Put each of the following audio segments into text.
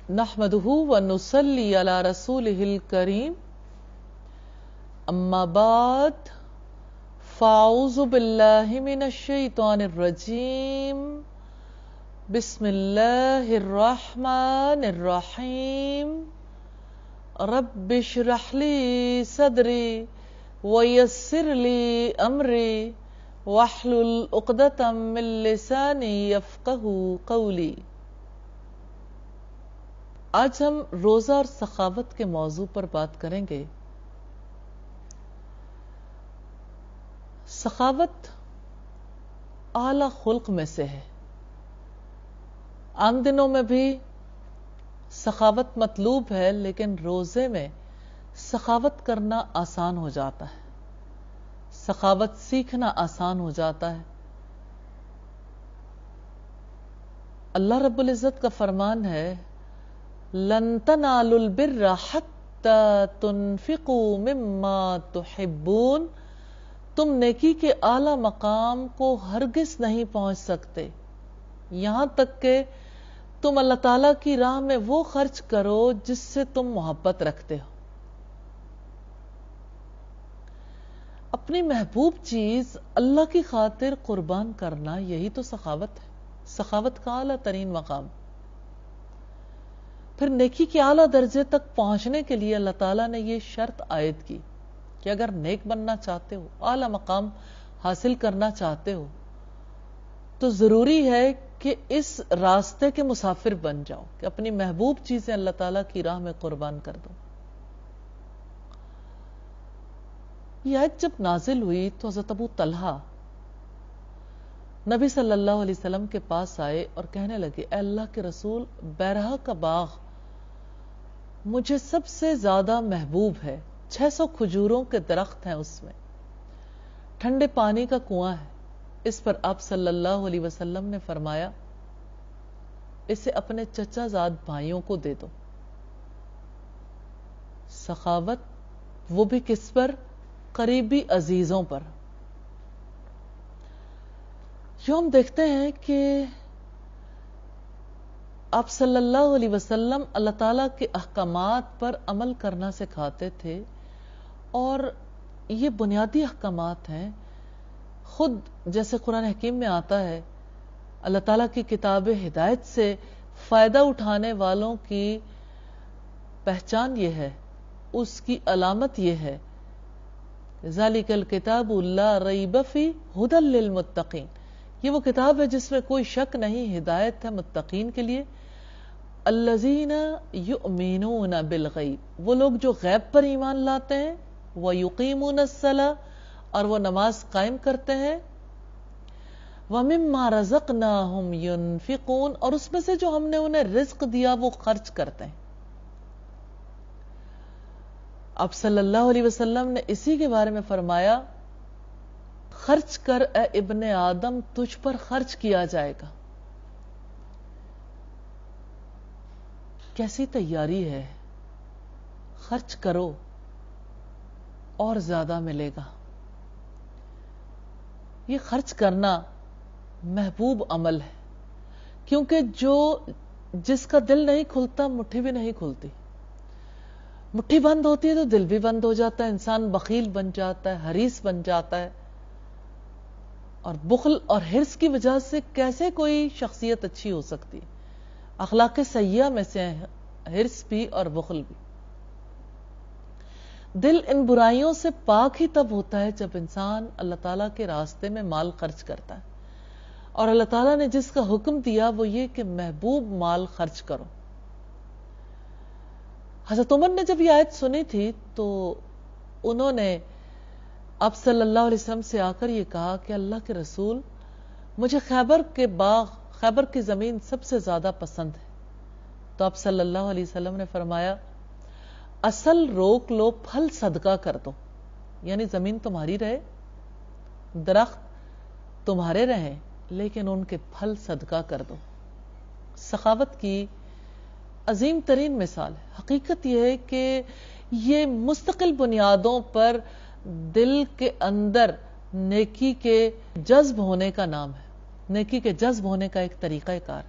نحمدہ ونصلی علی رسولہ الکریم اما بعد فاعوذ باللہ من الشیطان الرجیم بسم اللہ الرحمن الرحیم رب اشرح لی صدری ویسر لی امری واحلل عقدۃ من لسانی یفقہوا قولی۔ آج ہم روزہ اور سخاوت کے موضوع پر بات کریں گے۔ سخاوت اعلی خلق میں سے ہے۔ عام دنوں میں بھی سخاوت مطلوب ہے، لیکن روزے میں سخاوت کرنا آسان ہو جاتا ہے، سخاوت سیکھنا آسان ہو جاتا ہے۔ اللہ رب العزت کا فرمان ہے لن تنالوا البر حتى تنفقوا مما تحبون، تم نیکی کے اعلی مقام کو ہرگز نہیں پہنچ سکتے یہاں تک کہ تم اللہ تعالیٰ کی راہ میں وہ خرچ کرو جس سے تم محبت رکھتے ہو۔ اپنی محبوب چیز اللہ کی خاطر قربان کرنا، یہی تو سخاوت ہے، سخاوت کا اعلیٰ ترین مقام۔ پھر نیکی کے اعلیٰ درجے تک پہنچنے کے لیے اللہ تعالیٰ نے یہ شرط عائد کی کہ اگر نیک بننا چاہتے ہو، اعلیٰ مقام حاصل کرنا چاہتے ہو، تو ضروری ہے کہ اس راستے کے مسافر بن جاؤ کہ اپنی محبوب چیزیں اللہ تعالیٰ کی راہ میں قربان کر دو۔ یہ آیت جب نازل ہوئی تو حضرت ابو طلحہ نبی صلی اللہ علیہ وسلم کے پاس آئے اور کہنے لگے، اے اللہ کے رسول، بیرہا کا باغ مجھے سب سے زیادہ محبوب ہے، 600 کھجوروں کے درخت ہیں اس میں، ٹھنڈے پانی کا کنواں ہے۔ اس پر آپ صلی اللہ علیہ وسلم نے فرمایا، اسے اپنے چچا زاد بھائیوں کو دے دو۔ سخاوت وہ بھی کس پر؟ قریبی عزیزوں پر۔ جو ہم دیکھتے ہیں کہ آپ صلی اللہ علیہ وسلم اللہ تعالیٰ کے احکامات پر عمل کرنا سکھاتے تھے، اور یہ بنیادی احکامات ہیں۔ خود جیسے قرآن حکیم میں آتا ہے، اللہ تعالیٰ کی کتاب ہدایت سے فائدہ اٹھانے والوں کی پہچان یہ ہے، اس کی علامت یہ ہے، ذالک الکتاب لا ریب فیہ ھدی للمتقین، یہ وہ کتاب ہے جس میں کوئی شک نہیں، ہدایت ہے متقین کے لیے۔ الذین یؤمنون بالغیب، وہ لوگ جو غیب پر ایمان لاتے ہیں، ویقیمون الصلاۃ، اور وہ نماز قائم کرتے ہیں، ومما رزقناہم ینفقون، اور اس میں سے جو ہم نے انہیں رزق دیا وہ خرچ کرتے ہیں۔ اب صلی اللہ علیہ وسلم نے اسی کے بارے میں فرمایا، خرچ کر اے ابن آدم، تجھ پر خرچ کیا جائے گا۔ کیسی تیاری ہے، خرچ کرو اور زیادہ ملے گا۔ یہ خرچ کرنا محبوب عمل ہے، کیونکہ جس کا دل نہیں کھلتا، مٹھی بھی نہیں کھلتی۔ مٹھی بند ہوتی ہے تو دل بھی بند ہو جاتا ہے، انسان بخیل بن جاتا ہے، حریص بن جاتا ہے۔ اور بخل اور حرص کی وجہ سے کیسے کوئی شخصیت اچھی ہو سکتی؟ اخلاق سیئہ میں سے حرص بھی اور بخل بھی۔ دل ان برائیوں سے پاک ہی تب ہوتا ہے جب انسان اللہ تعالیٰ کے راستے میں مال خرچ کرتا ہے، اور اللہ تعالیٰ نے جس کا حکم دیا وہ یہ کہ محبوب مال خرچ کرو۔ حضرت عمر نے جب یہ آیت سنی تھی تو انہوں نے آپ صلی اللہ علیہ وسلم سے آ کر یہ کہا کہ اللہ کے رسول، مجھے خیبر کے باغ، خیبر کی زمین سب سے زیادہ پسند ہے۔ تو آپ صلی اللہ علیہ وسلم نے فرمایا، اصل روک لو، پھل صدقہ کر دو، یعنی زمین تمہاری رہے، درخت تمہارے رہیں، لیکن ان کے پھل صدقہ کر دو۔ سخاوت کی عظیم ترین مثال ہے۔ حقیقت یہ ہے کہ یہ مستقل بنیادوں پر دل کے اندر نیکی کے جذب ہونے کا نام ہے، نیکی کے جذب ہونے کا ایک طریقہ کار۔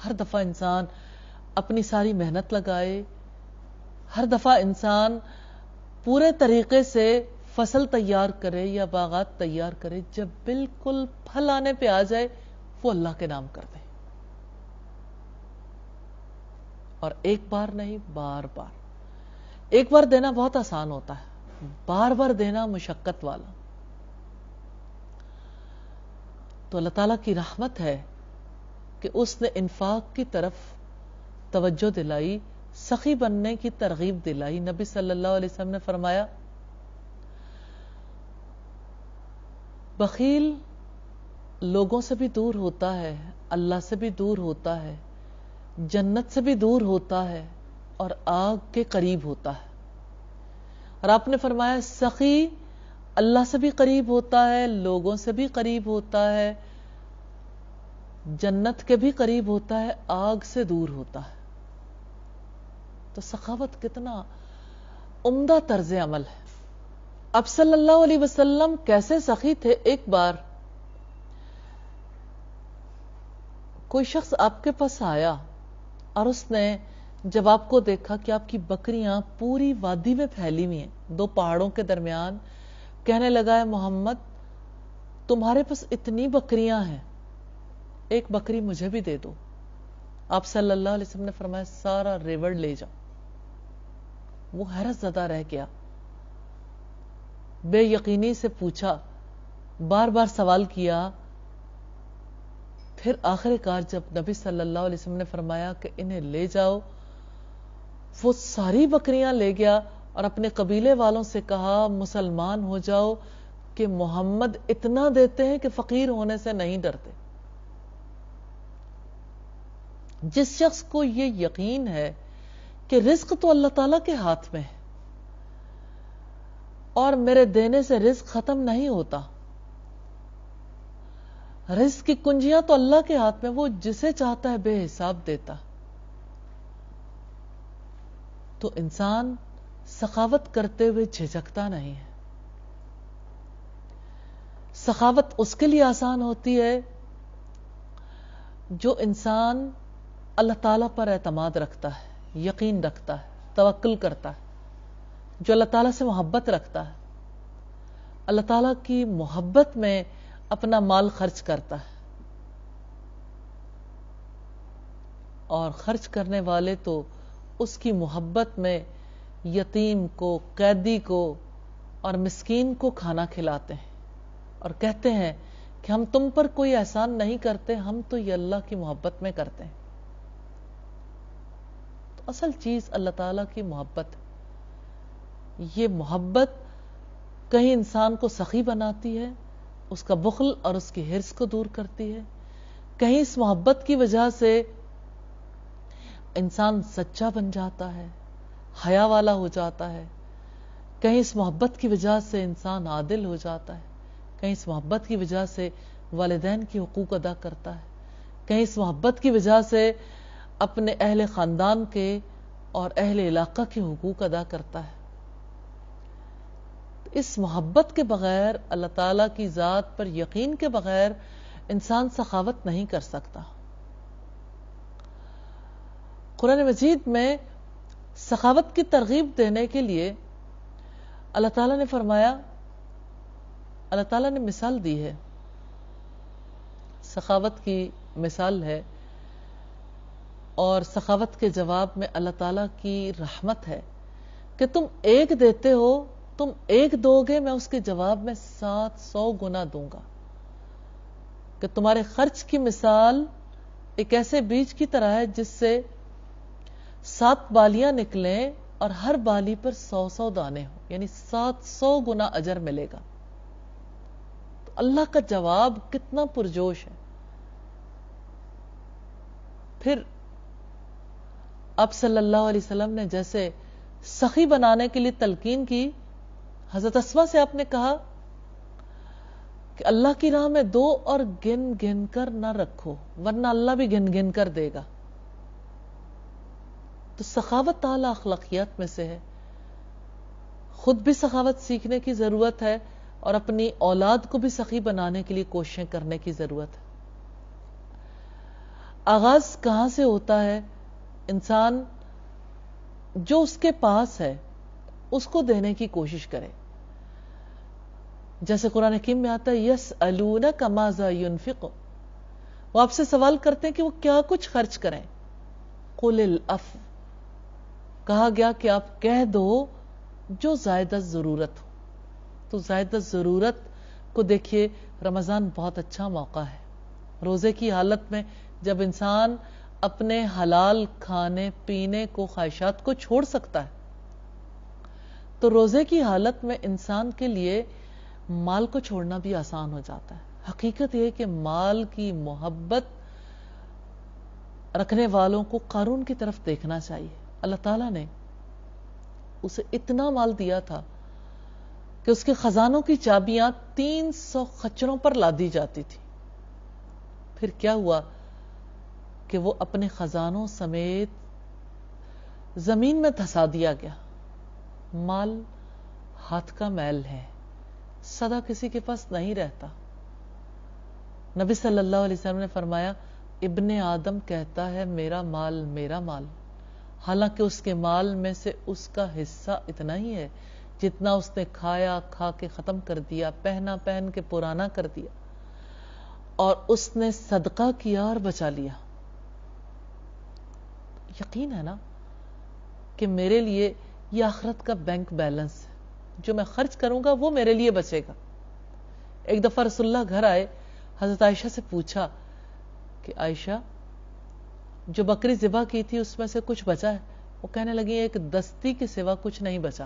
ہر دفعہ انسان اپنی ساری محنت لگائے. ہر دفعہ انسان پورے طریقے سے فصل تیار کرے یا باغات تیار کرے, جب بالکل پھل آنے پہ آ جائے وہ اللہ کے نام کر دے. اور ایک بار نہیں, بار بار. ایک بار دینا بہت آسان ہوتا ہے, بار بار دینا مشقت والا. تو اللہ تعالیٰ کی رحمت ہے کہ اس نے انفاق کی طرف توجہ دلائی, سخی بننے کی ترغیب دلائی. نبی صلی اللہ علیہ وسلم نے فرمایا, بخیل لوگوں سے بھی دور ہوتا ہے, اللہ سے بھی دور ہوتا ہے, جنت سے بھی دور ہوتا ہے, اور آگ کے قریب ہوتا ہے. اور آپ نے فرمایا, سخی اللہ سے بھی قریب ہوتا ہے, لوگوں سے بھی قریب ہوتا ہے, جنت کے بھی قریب ہوتا ہے, آگ سے دور ہوتا ہے. تو سخاوت کتنا عمدہ طرز عمل ہے. اب صلی اللہ علیہ وسلم کیسے سخی تھے. ایک بار کوئی شخص آپ کے پاس آیا اور اس نے جب آپ کو دیکھا کہ آپ کی بکریاں پوری وادی میں پھیلی ہوئی ہیں, دو پہاڑوں کے درمیان, کہنے لگا ہے محمد تمہارے پاس اتنی بکریاں ہیں, ایک بکری مجھے بھی دے دو. آپ صلی اللہ علیہ وسلم نے فرمایا, سارا ریوڑ لے جاؤ. وہ حیرت زدہ رہ گیا, بے یقینی سے پوچھا, بار بار سوال کیا. پھر آخر کار جب نبی صلی اللہ علیہ وسلم نے فرمایا کہ انہیں لے جاؤ, وہ ساری بکریاں لے گیا اور اپنے قبیلے والوں سے کہا مسلمان ہو جاؤ کہ محمد اتنا دیتے ہیں کہ فقیر ہونے سے نہیں ڈرتے. جس شخص کو یہ یقین ہے کہ رزق تو اللہ تعالیٰ کے ہاتھ میں ہے اور میرے دینے سے رزق ختم نہیں ہوتا, رزق کی کنجیاں تو اللہ کے ہاتھ میں, وہ جسے چاہتا ہے بے حساب دیتا, تو انسان سخاوت کرتے ہوئے جھجکتا نہیں ہے. سخاوت اس کے لیے آسان ہوتی ہے جو انسان اللہ تعالیٰ پر اعتماد رکھتا ہے, یقین رکھتا ہے, توکل کرتا ہے, جو اللہ تعالیٰ سے محبت رکھتا ہے, اللہ تعالیٰ کی محبت میں اپنا مال خرچ کرتا ہے. اور خرچ کرنے والے تو اس کی محبت میں یتیم کو, قیدی کو اور مسکین کو کھانا کھلاتے ہیں اور کہتے ہیں کہ ہم تم پر کوئی احسان نہیں کرتے, ہم تو یہ اللہ کی محبت میں کرتے ہیں. تو اصل چیز اللہ تعالیٰ کی محبت. یہ محبت کہیں انسان کو سخی بناتی ہے, اس کا بخل اور اس کی حرص کو دور کرتی ہے. کہیں اس محبت کی وجہ سے انسان سچا بن جاتا ہے, حیا والا ہو جاتا ہے. کہیں اس محبت کی وجہ سے انسان عادل ہو جاتا ہے. کہیں اس محبت کی وجہ سے والدین کی حقوق ادا کرتا ہے. کہیں اس محبت کی وجہ سے اپنے اہل خاندان کے اور اہل علاقہ کے حقوق ادا کرتا ہے. اس محبت کے بغیر, اللہ تعالیٰ کی ذات پر یقین کے بغیر انسان سخاوت نہیں کر سکتا. قرآن مجید میں سخاوت کی ترغیب دینے کے لیے اللہ تعالیٰ نے فرمایا, اللہ تعالیٰ نے مثال دی ہے, سخاوت کی مثال ہے, اور سخاوت کے جواب میں اللہ تعالیٰ کی رحمت ہے کہ تم ایک دیتے ہو, تم ایک دو گے, میں اس کے جواب میں 700 گنا دوں گا. کہ تمہارے خرچ کی مثال ایک ایسے بیج کی طرح ہے جس سے 7 بالیاں نکلیں اور ہر بالی پر 100 دانے ہوں, یعنی 700 گنا اجر ملے گا. تو اللہ کا جواب کتنا پرجوش ہے. پھر آپ صلی اللہ علیہ وسلم نے جیسے سخی بنانے کے لیے تلقین کی, حضرت اسما سے آپ نے کہا کہ اللہ کی راہ میں دو اور گن گن کر نہ رکھو, ورنہ اللہ بھی گن گن کر دے گا. تو سخاوت اعلیٰ اخلاقیات میں سے ہے. خود بھی سخاوت سیکھنے کی ضرورت ہے اور اپنی اولاد کو بھی سخی بنانے کے لیے کوششیں کرنے کی ضرورت ہے. آغاز کہاں سے ہوتا ہے؟ انسان جو اس کے پاس ہے اس کو دینے کی کوشش کرے. جیسے قرآن حکیم میں آتا ہے یسألونک ماذا ینفق، وہ آپ سے سوال کرتے ہیں کہ وہ کیا کچھ خرچ کریں. قل العفو، کہا گیا کہ آپ کہہ دو جو زائدہ ضرورت ہو. تو زائدہ ضرورت کو دیکھیے، رمضان بہت اچھا موقع ہے. روزے کی حالت میں جب انسان اپنے حلال کھانے پینے کو، خواہشات کو چھوڑ سکتا ہے، تو روزے کی حالت میں انسان کے لیے مال کو چھوڑنا بھی آسان ہو جاتا ہے. حقیقت یہ کہ مال کی محبت رکھنے والوں کو قارون کی طرف دیکھنا چاہیے. اللہ تعالیٰ نے اسے اتنا مال دیا تھا کہ اس کے خزانوں کی چابیاں 300 خچروں پر لادی جاتی تھی. پھر کیا ہوا کہ وہ اپنے خزانوں سمیت زمین میں دھسا دیا گیا. مال ہاتھ کا میل ہے، سدا کسی کے پاس نہیں رہتا. نبی صلی اللہ علیہ وسلم نے فرمایا ابن آدم کہتا ہے میرا مال میرا مال، حالانکہ اس کے مال میں سے اس کا حصہ اتنا ہی ہے جتنا اس نے کھایا کھا کے ختم کر دیا، پہنا پہن کے پرانا کر دیا، اور اس نے صدقہ کیا اور بچا لیا. یقین ہے نا کہ میرے لیے یہ آخرت کا بینک بیلنس ہے، جو میں خرچ کروں گا وہ میرے لیے بچے گا. ایک دفعہ رسول اللہ گھر آئے، حضرت عائشہ سے پوچھا کہ عائشہ جو بکری ذبح کی تھی اس میں سے کچھ بچا ہے؟ وہ کہنے لگی ایک دستی کے سوا کچھ نہیں بچا.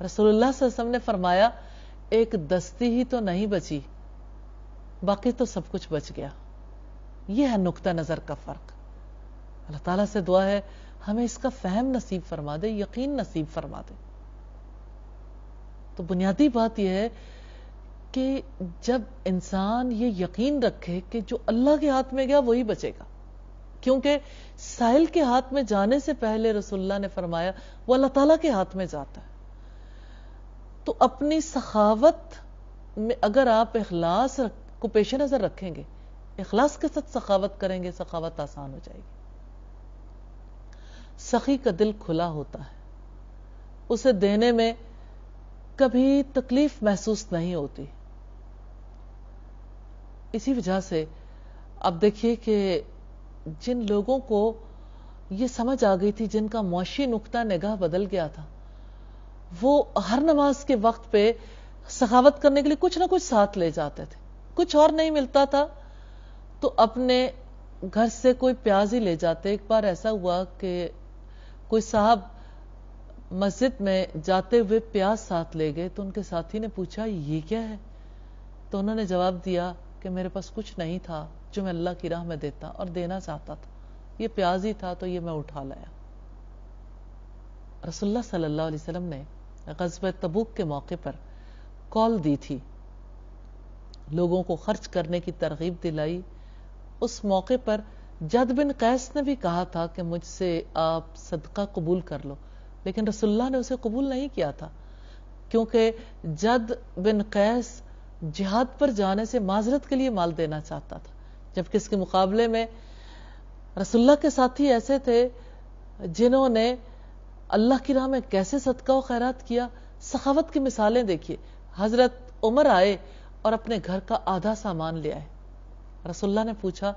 رسول اللہ صلی اللہ علیہ وسلم نے فرمایا ایک دستی ہی تو نہیں بچی، باقی تو سب کچھ بچ گیا. یہ ہے نقطہ نظر کا فرق. اللہ تعالیٰ سے دعا ہے ہمیں اس کا فہم نصیب فرما دے، یقین نصیب فرما دے. تو بنیادی بات یہ ہے کہ جب انسان یہ یقین رکھے کہ جو اللہ کے ہاتھ میں گیا وہی بچے گا، کیونکہ سائل کے ہاتھ میں جانے سے پہلے رسول اللہ نے فرمایا وہ اللہ تعالیٰ کے ہاتھ میں جاتا ہے. تو اپنی سخاوت میں اگر آپ اخلاص کو پیش نظر رکھیں گے، اخلاص کے ساتھ سخاوت کریں گے، سخاوت آسان ہو جائے گی. سخی کا دل کھلا ہوتا ہے، اسے دینے میں کبھی تکلیف محسوس نہیں ہوتی. اسی وجہ سے اب دیکھیے کہ جن لوگوں کو یہ سمجھ آ گئی تھی، جن کا معاشی نقطہ نگاہ بدل گیا تھا، وہ ہر نماز کے وقت پہ سخاوت کرنے کے لیے کچھ نہ کچھ ساتھ لے جاتے تھے. کچھ اور نہیں ملتا تھا تو اپنے گھر سے کوئی پیاز ہی لے جاتے. ایک بار ایسا ہوا کہ کوئی صاحب مسجد میں جاتے ہوئے پیاز ساتھ لے گئے، تو ان کے ساتھی نے پوچھا یہ کیا ہے؟ تو انہوں نے جواب دیا کہ میرے پاس کچھ نہیں تھا جو میں اللہ کی راہ میں دیتا اور دینا چاہتا تھا، یہ پیاز ہی تھا تو یہ میں اٹھا لایا. رسول اللہ صلی اللہ علیہ وسلم نے غزوہ تبوک کے موقع پر کال دی تھی، لوگوں کو خرچ کرنے کی ترغیب دلائی. اس موقع پر جد بن قیس نے بھی کہا تھا کہ مجھ سے آپ صدقہ قبول کر لو، لیکن رسول اللہ نے اسے قبول نہیں کیا تھا، کیونکہ جد بن قیس جہاد پر جانے سے معذرت کے لیے مال دینا چاہتا تھا، جبکہ اس کے مقابلے میں رسول اللہ کے ساتھی ایسے تھے جنہوں نے اللہ کی راہ میں کیسے صدقہ و خیرات کیا. سخاوت کی مثالیں دیکھیے. حضرت عمر آئے اور اپنے گھر کا آدھا سامان لے آئے. رسول اللہ نے پوچھا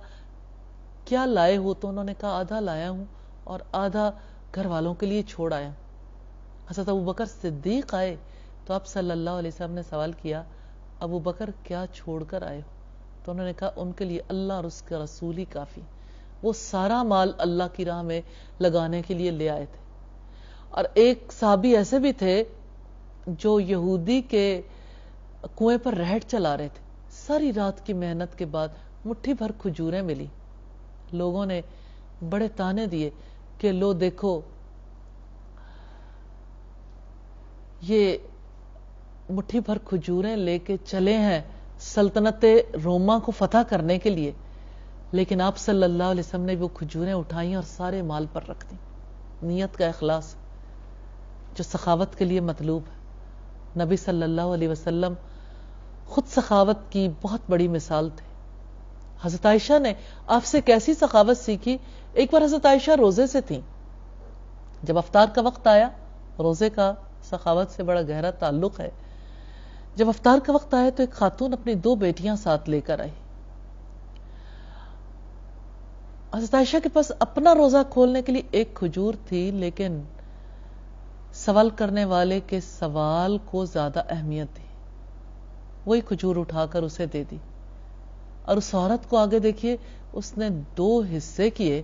کیا لائے ہو؟ تو انہوں نے کہا آدھا لایا ہوں اور آدھا گھر والوں کے لیے چھوڑ آیا. حضرت ابو بکر صدیق آئے تو آپ صلی اللہ علیہ وسلم نے سوال کیا ابو بکر کیا چھوڑ کر آئے ہو؟ تو انہوں نے کہا ان کے لیے اللہ اور اس کا رسول ہی کافی. وہ سارا مال اللہ کی راہ میں لگانے کے لیے لے آئے تھے. اور ایک صحابی ایسے بھی تھے جو یہودی کے کنویں پر رہٹ چلا رہے تھے. ساری رات کی محنت کے بعد مٹھی بھر کھجوریں ملی. لوگوں نے بڑے تانے دیے کہ لو دیکھو یہ مٹھی بھر کھجوریں لے کے چلے ہیں سلطنت روما کو فتح کرنے کے لیے، لیکن آپ صلی اللہ علیہ وسلم نے وہ کھجوریں اٹھائیں اور سارے مال پر رکھ دیں. نیت کا اخلاص جو سخاوت کے لیے مطلوب ہے. نبی صلی اللہ علیہ وسلم خود سخاوت کی بہت بڑی مثال تھے. حضرت عائشہ نے آپ سے کیسی سخاوت سیکھی. ایک بار حضرت عائشہ روزے سے تھیں. جب افطار کا وقت آیا، روزے کا سخاوت سے بڑا گہرا تعلق ہے. جب افطار کا وقت آیا تو ایک خاتون اپنی 2 بیٹیاں ساتھ لے کر آئی. حضرت عائشہ کے پاس اپنا روزہ کھولنے کے لیے ایک کھجور تھی، لیکن سوال کرنے والے کے سوال کو زیادہ اہمیت دی. وہی کھجور اٹھا کر اسے دے دی. اور اس عورت کو آگے دیکھیے، اس نے 2 حصے کیے.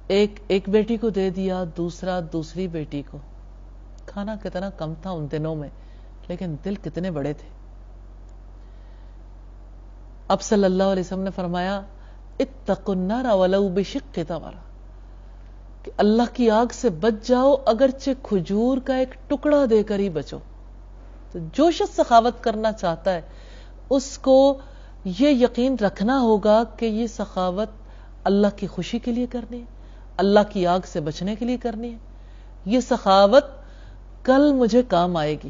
ایک بیٹی کو دے دیا، دوسرا دوسری بیٹی کو. کھانا کتنا کم تھا ان دنوں میں، لیکن دل کتنے بڑے تھے. اب صلی اللہ علیہ وسلم نے فرمایا اتقوا النار ولو بشق تمرہ، کہ اللہ کی آگ سے بچ جاؤ اگرچہ کھجور کا ایک ٹکڑا دے کر ہی بچو. تو جو شخص سخاوت کرنا چاہتا ہے اس کو یہ یقین رکھنا ہوگا کہ یہ سخاوت اللہ کی خوشی کے لیے کرنی ہے، اللہ کی آگ سے بچنے کے لیے کرنی ہے. یہ سخاوت کل مجھے کام آئے گی،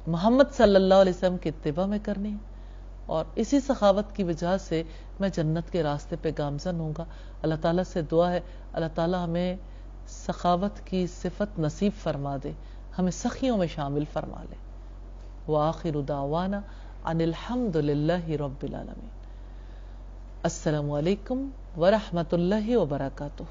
محمد صلی اللہ علیہ وسلم کی اتباع میں کرنی ہے، اور اسی سخاوت کی وجہ سے میں جنت کے راستے پہ گامزن ہوں گا. اللہ تعالیٰ سے دعا ہے اللہ تعالیٰ ہمیں سخاوت کی صفت نصیب فرما دے، ہمیں سخیوں میں شامل فرما لے. وآخر دعوانا ان الحمد للہ رب العالمین. السلام علیکم ورحمۃ اللہ وبرکاتہ.